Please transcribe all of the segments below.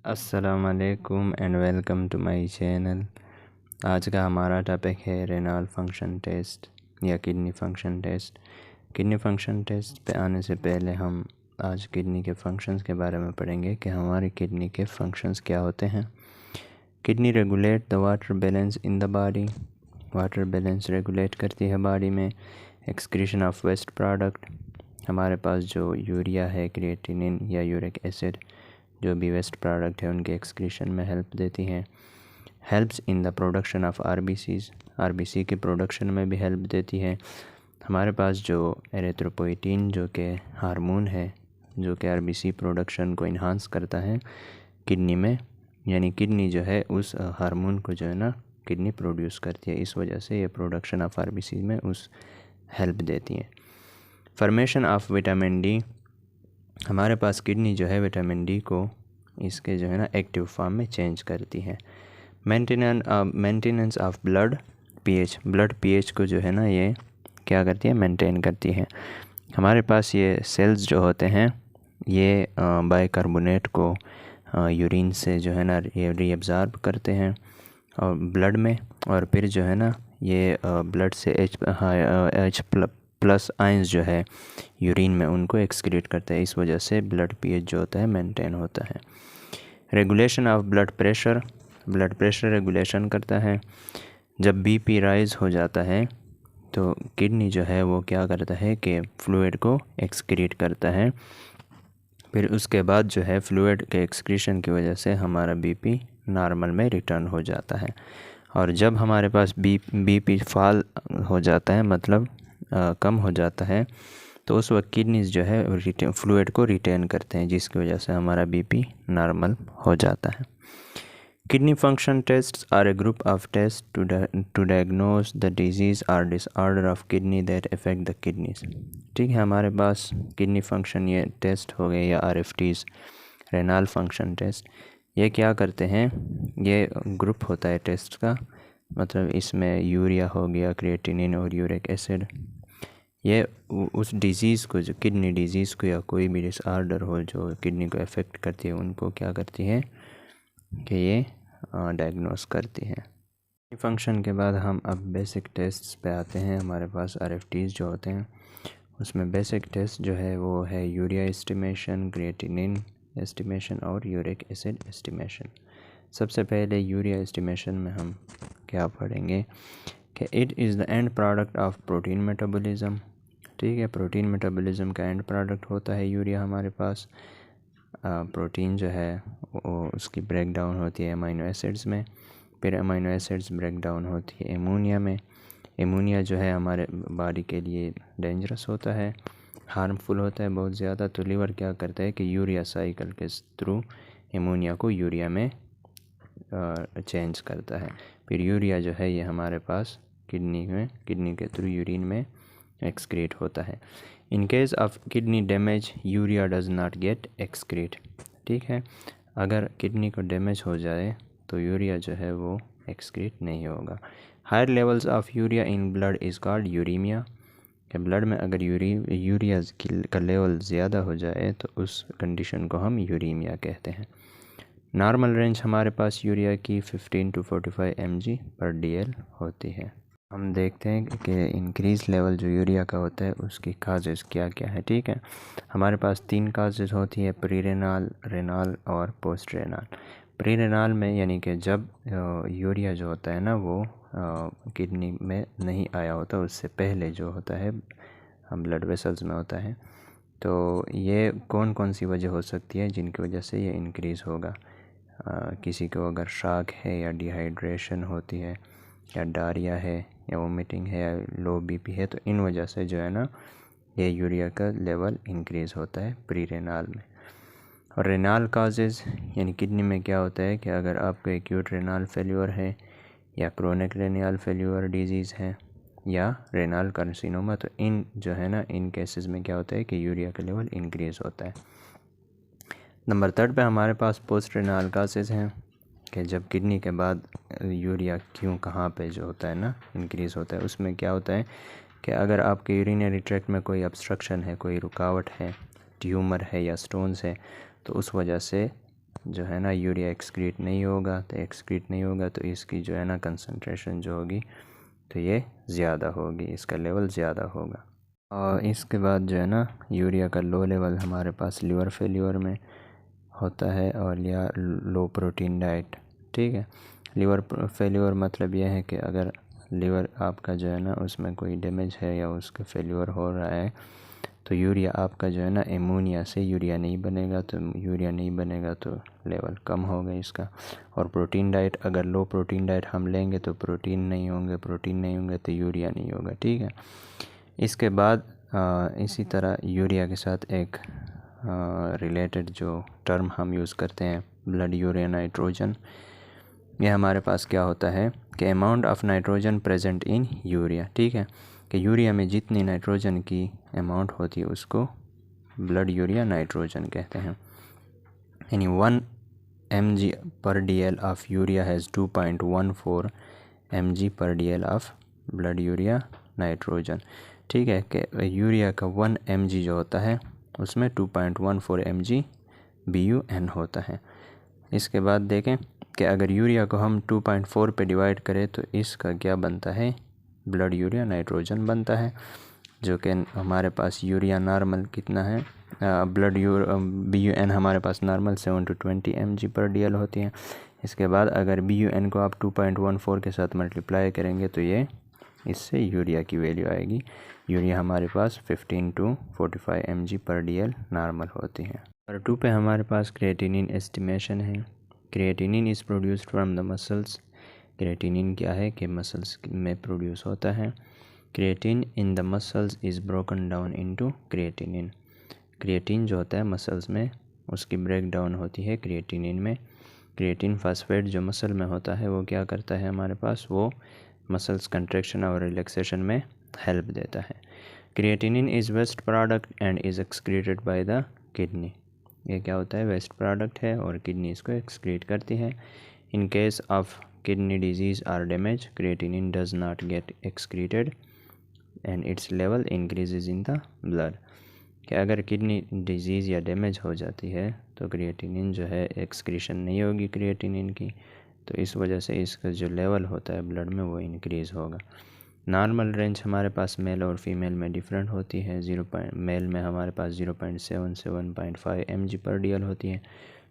अस्सलामुअलैकुम and welcome to my channel. आज का हमारा टॉपिक है रेनल फंक्शन टेस्ट या kidney function test. Kidney function test पे आने से पहले हम आज किडनी के फंक्शंस के बारे में पढ़ेंगे कि हमारी किडनी के फंक्शंस क्या होते हैं। Kidney regulate the water balance in the body. Water balance regulate करती है बॉडी में। एक्सक्रीशन ऑफ वेस्ट प्रोडक्ट, हमारे पास जो यूरिया है, क्रिएटिनिन या यूरिक एसिड, जो भी वेस्ट प्रोडक्ट है उनके एक्सक्रीशन में हेल्प देती हैं। Helps in the production of RBC के प्रोडक्शन में भी हेल्प देती है। हमारे पास जो एरिथ्रोपोइटिन जो कि हार्मोन है, जो कि आरबीसी प्रोडक्शन को इन्हांस करता है किडनी में, यानी किडनी जो है उस हार्मोन को जो है ना किडनी प्रोड्यूस करती है। इस वजह से ये प्रोडक्शन ऑफ आरबीसी में उस हेल्प देती है। फॉर्मेशन ऑफ विटामिन डी, हमारे पास किडनी जो है विटामिन डी को इसके जो है ना एक्टिव फॉर्म में चेंज करती है। मेंटेनेंस ऑफ ब्लड पीएच को जो है ना ये क्या करती है, मेंटेन करती है। हमारे पास ये सेल्स जो होते हैं ये बाइकार्बोनेट को यूरिन से जो है ना ये रीअब्ज़ॉर्ब करते हैं और ब्लड में, और फिर जो है ना ये ब्लड से एच प्लस आयंस जो है यूरिन में उनको एक्सक्रीट करता है। इस वजह से ब्लड पीएच जो होता है मेंटेन होता है। Regulation of blood pressure regulation करता है। जब बीपी राइज हो जाता है तो किडनी जो है वो क्या करता है कि फ्लूइड को एक्सक्रीट करता है। फिर उसके बाद जो है फ्लूइड के एक्सक्रीशन की वजह से हमारा बीपी नॉर्मल में रिटर्न हो जाता है। और जब हमारे पास बीपी फॉल हो जाता है, मतलब कम हो जाता है, तो उस वक्त किडनीज जो है फ्लूइड को रिटेन करते हैं, जिसकी वजह से हमारा बीपी नॉर्मल हो जाता है। Kidney function tests are a group of test to diagnose the disease और disorder of kidney that affect the kidneys. ठीक है, हमारे पास किडनी फंक्शन ये टेस्ट हो गए या आरएफटीज़, रेनल फंक्शन टेस्ट। ये क्या करते हैं, ये ग्रुप होता है टेस्ट का, मतलब इसमें यूरिया हो गया, क्रिएटिनिन और यूरिक एसिड, ये उस डिज़ीज़ को, जो किडनी डिज़ीज़ को या कोई भी डिसऑर्डर हो जो किडनी को अफेक्ट करती है, उनको क्या करती है कि ये डायग्नोस करती है। फंक्शन के बाद हम अब बेसिक टेस्ट्स पे आते हैं। हमारे पास आरएफटीज़ जो होते हैं उसमें बेसिक टेस्ट जो है वो है यूरिया एस्टिमेशन, क्रिएटिनिन एस्टिमेशन और यूरिक एसिड एस्टिमेशन। सबसे पहले यूरिया एस्टिमेशन में हम क्या पढ़ेंगे कि it is the end product of protein metabolism. ठीक है, प्रोटीन मेटाबॉलिज्म का एंड प्रोडक्ट होता है यूरिया। हमारे पास प्रोटीन जो है वो उसकी ब्रेक डाउन होती है अमीनो एसिड्स में, फिर अमीनो एसिड्स ब्रेक डाउन होती है एमोनिया में। एमोनिया जो है हमारे बॉडी के लिए डेंजरस होता है, हार्मफुल होता है बहुत ज़्यादा। तो लीवर क्या करता है कि यूरिया साइकिल के थ्रू एमोनिया को यूरिया में चेंज करता है। फिर यूरिया जो है ये हमारे पास किडनी के थ्रू यूरिन में एक्सक्रीट होता है। In case of kidney damage urea does not gate excrete. ठीक है, अगर किडनी को डैमेज हो जाए तो यूरिया जो है वो एक्सक्रीट नहीं होगा। Higher levels of urea in blood is called uraemia, कि ब्लड में अगर यूरिया का लेवल ज़्यादा हो जाए तो उस कंडीशन को हम यूरीमिया कहते हैं। नॉर्मल रेंज हमारे पास यूरिया की 15 to 45 mg पर DL होती है। हम देखते हैं कि इंक्रीज़ लेवल जो यूरिया का होता है उसकी काजेज़ क्या क्या है। ठीक है, हमारे पास 3 काजेज़ होती है, प्री रेनल, रेनल और पोस्ट रेनल। प्री रेनल में यानी कि जब यूरिया जो होता है ना वो किडनी में नहीं आया होता, उससे पहले जो होता है ब्लड वेसल्स में होता है। तो ये कौन कौन सी वजह हो सकती है जिनकी वजह से ये इंक्रीज़ होगा। किसी को अगर शाक है या डिहाइड्रेशन होती है या डायरिया है या वोमिटिंग है या लो बीपी है, तो इन वजह से जो है ना ये यूरिया का लेवल इंक्रीज़ होता है प्री रेनल में। और रेनल काजेज़ यानी किडनी में क्या होता है कि अगर आपको एक्यूट रेनल फेल्योर है या क्रोनिक रेनल फेल्योर डिजीज़ है या रेनल कार्सिनोमा, तो इन जो है ना इन केसेस में क्या होता है कि यूरिया का लेवल इंक्रीज़ होता है। नंबर 3 पे हमारे पास पोस्ट रेनल काजेज़ हैं कि जब किडनी के बाद यूरिया कहाँ पे जो होता है ना इंक्रीज़ होता है। उसमें क्या होता है कि अगर आपके यूरिनरी ट्रैक्ट में कोई ऑब्स्ट्रक्शन है, कोई रुकावट है, ट्यूमर है या स्टोन्स है, तो उस वजह से जो है ना यूरिया एक्सक्रीट नहीं होगा, तो इसकी जो है ना कंसंट्रेशन जो होगी तो ये ज़्यादा होगी, इसका लेवल ज़्यादा होगा। और इसके बाद जो है ना यूरिया का लो लेवल हमारे पास लिवर फेल्योर में होता है और या लो प्रोटीन डाइट। ठीक है, लिवर फेल्योर मतलब यह है कि अगर लिवर आपका जो है ना उसमें कोई डैमेज है या उसका फेल्योर हो रहा है तो यूरिया आपका जो है ना एमोनिया से यूरिया नहीं बनेगा, तो लेवल कम होगा इसका। और प्रोटीन डाइट, अगर लो प्रोटीन डाइट हम लेंगे तो प्रोटीन नहीं होंगे तो यूरिया नहीं होगा। ठीक है, इसके बाद इसी तरह यूरिया के साथ एक रिलेटेड जो टर्म हम यूज़ करते हैं ब्लड यूरिया नाइट्रोजन, ये हमारे पास क्या होता है कि amount of nitrogen present in urea. ठीक है, कि यूरिया में जितनी नाइट्रोजन की अमाउंट होती है उसको ब्लड यूरिया नाइट्रोजन कहते हैं। यानी 1 mg/dl of urea has 2.14 mg/dl of blood urea nitrogen. ठीक है, कि यूरिया का 1 mg जो होता है उसमें 2.14 mg BUN होता है। इसके बाद देखें कि अगर यूरिया को हम 2.4 पे डिवाइड करें तो इसका क्या बनता है, ब्लड यूरिया नाइट्रोजन बनता है, जो कि हमारे पास यूरिया नॉर्मल कितना है, ब्लड BUN हमारे पास नॉर्मल 7 to 20 mg/dl होती है। इसके बाद अगर BUN को आप 2.14 के साथ मल्टीप्लाई करेंगे तो ये इससे यूरिया की वैल्यू आएगी। यूरिया हमारे पास 15 to 45 mg/dl नॉर्मल होती है। नंबर 2 पे हमारे पास क्रिएटिनिन एस्टिमेशन है। Creatinine is produced from the muscles. Creatinine क्या है कि मसल्स में प्रोड्यूस होता है। Creatine in the muscles is broken down into creatinine. Creatine जो होता है मसल्स में उसकी ब्रेक डाउन होती है क्रिएटिनिन में। क्रिएटिन फास्फेट जो मसल में होता है वो क्या करता है हमारे पास, वो मसल्स कंट्रैक्शन और रिलैक्सेशन में हेल्प देता है। Creatinine is waste product and is excreted by the kidney. ये क्या होता है, वेस्ट प्रोडक्ट है और किडनी इसको एक्सक्रीट करती है। In case of kidney disease और damage creatinine does not get excreted and its level increases in the blood. कि अगर किडनी डिजीज़ या डैमेज हो जाती है तो क्रिएटिनिन जो है एक्सक्रीशन नहीं होगी क्रिएटिनिन की, तो इस वजह से इसका जो लेवल होता है ब्लड में वो इंक्रीज़ होगा। नॉर्मल रेंज हमारे पास मेल और फीमेल में डिफरेंट होती है। मेल में हमारे पास 0.7 से 1.5 mg/dl होती है,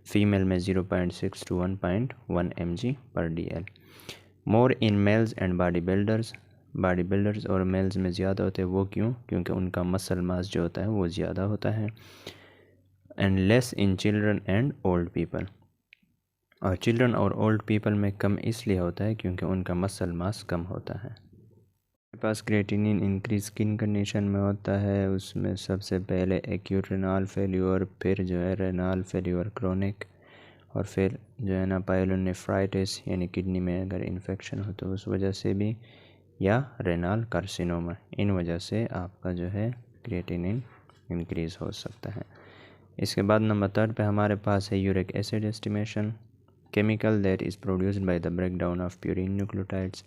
फीमेल में 0.6 to 1.1 mg/dl। More in males and body builders और मेल्स में ज़्यादा होते हैं। वो क्यों? क्योंकि उनका मसल मास जो होता है वो ज़्यादा होता है। And less in children and old people, और चिल्ड्रन और ओल्ड पीपल में कम इसलिए होता है क्योंकि उनका मसल मास कम होता है। हमारे पास क्रिएटिनिन इंक्रीज किन कंडीशन में होता है, उसमें सबसे पहले एक्यूट रेनाल फेल्योर, फिर जो है रेनाल फेल्योर क्रोनिक, और फिर जो है ना पायलोनेफ्राइटिस यानी किडनी में अगर इन्फेक्शन हो तो उस वजह से भी, या रेनाल कार्सिनोमा, इन वजह से आपका जो है क्रिएटिनिन इंक्रीज़ हो सकता है। इसके बाद नंबर 3 पे हमारे पास है uric acid estimation. Chemical that is produced by the breakdown of purine nucleotides.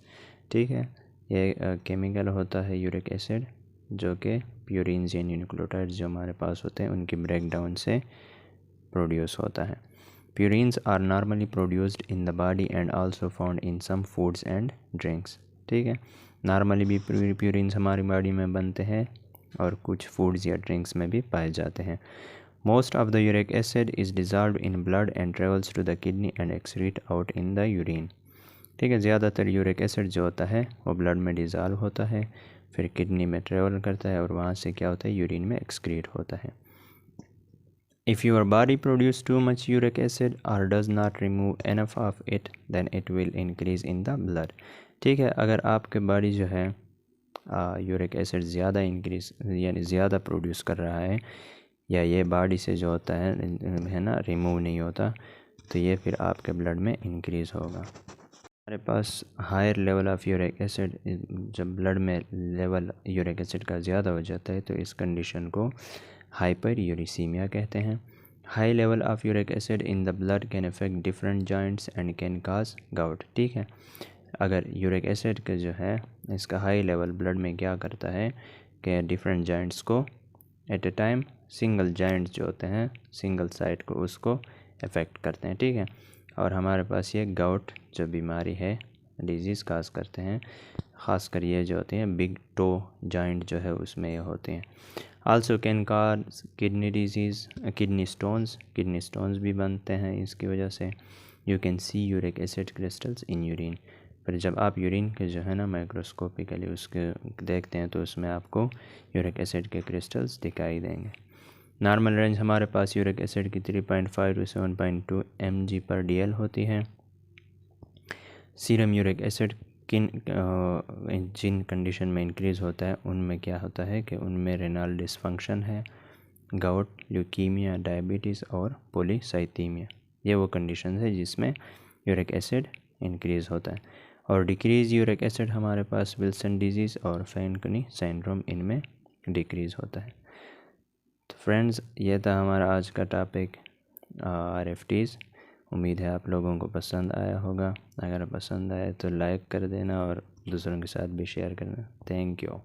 ठीक है, ये केमिकल होता है यूरिक एसिड जो कि प्यूरिन्स यानी न्यूक्लियोटाइड्स जो हमारे पास होते हैं उनकी ब्रेकडाउन से प्रोड्यूस होता है। Purines are normally produced in the body and also found in some foods and drinks. ठीक है, नॉर्मली भी प्यूरिन्स हमारी बॉडी में बनते हैं और कुछ फूड्स या ड्रिंक्स में भी पाए जाते हैं। Most of the uric acid is dissolved in blood and travels to the kidney and excrete out in the urine. ठीक है, ज़्यादातर यूरिक एसिड जो होता है वो ब्लड में डिज़ॉल्व होता है, फिर किडनी में ट्रेवल करता है और वहाँ से क्या होता है, यूरिन में एक्सक्रीट होता है। If your body produces too much uric acid or does not remove enough of it, then it will increase in the blood. ठीक है, अगर आपके बॉडी जो है यूरिक एसिड ज़्यादा इंक्रीज यानी ज़्यादा प्रोड्यूस कर रहा है, या ये बॉडी से जो होता है ना रिमूव नहीं होता, तो ये फिर आपके ब्लड में इंक्रीज़ होगा। हमारे पास higher level of uric acid, जब ब्लड में लेवल यूरिक एसिड का ज़्यादा हो जाता है तो इस कंडीशन को हाइपर यूरिसीमिया कहते हैं। High level of uric acid in the blood can affect different joints and can cause gout. ठीक है, अगर यूरिक एसिड का जो है इसका हाई लेवल ब्लड में क्या करता है कि डिफरेंट जॉइंट्स को at a time, single joints जो होते हैं सिंगल साइड को उसको अफेक्ट करते हैं, ठीक है। और हमारे पास ये गाउट जो बीमारी है, डिजीज़ काज करते हैं, ख़ासकर ये जो होती हैं बिग टो जॉइंट जो है उसमें ये होते हैं। Also can cause kidney disease, kidney stones भी बनते हैं इसकी वजह से। You can see uric acid crystals in urine, पर जब आप यूरिन के जो है ना माइक्रोस्कोपिकली उसके देखते हैं तो उसमें आपको यूरिक एसिड के क्रिस्टल्स दिखाई देंगे। नॉर्मल रेंज हमारे पास यूरिक एसिड की 3.5 to 7.2 mg/dl होती है। सीरम यूरिक एसिड जिन कंडीशन में इंक्रीज़ होता है उनमें क्या होता है कि उनमें रेनल डिसफंक्शन है, गाउट, ल्यूकीमिया, डायबिटीज़ और पॉलीसाइथीमिया, ये वो कंडीशन है जिसमें यूरिक एसिड इंक्रीज़ होता है। और डिक्रीज़ यूरिक एसिड हमारे पास विल्सन डिजीज़ और फैनकनी सिंड्रोम, इनमें डिक्रीज़ होता है। तो फ्रेंड्स, ये था हमारा आज का टॉपिक RFTs। उम्मीद है आप लोगों को पसंद आया होगा। अगर पसंद आए तो लाइक कर देना और दूसरों के साथ भी शेयर करना। Thank you.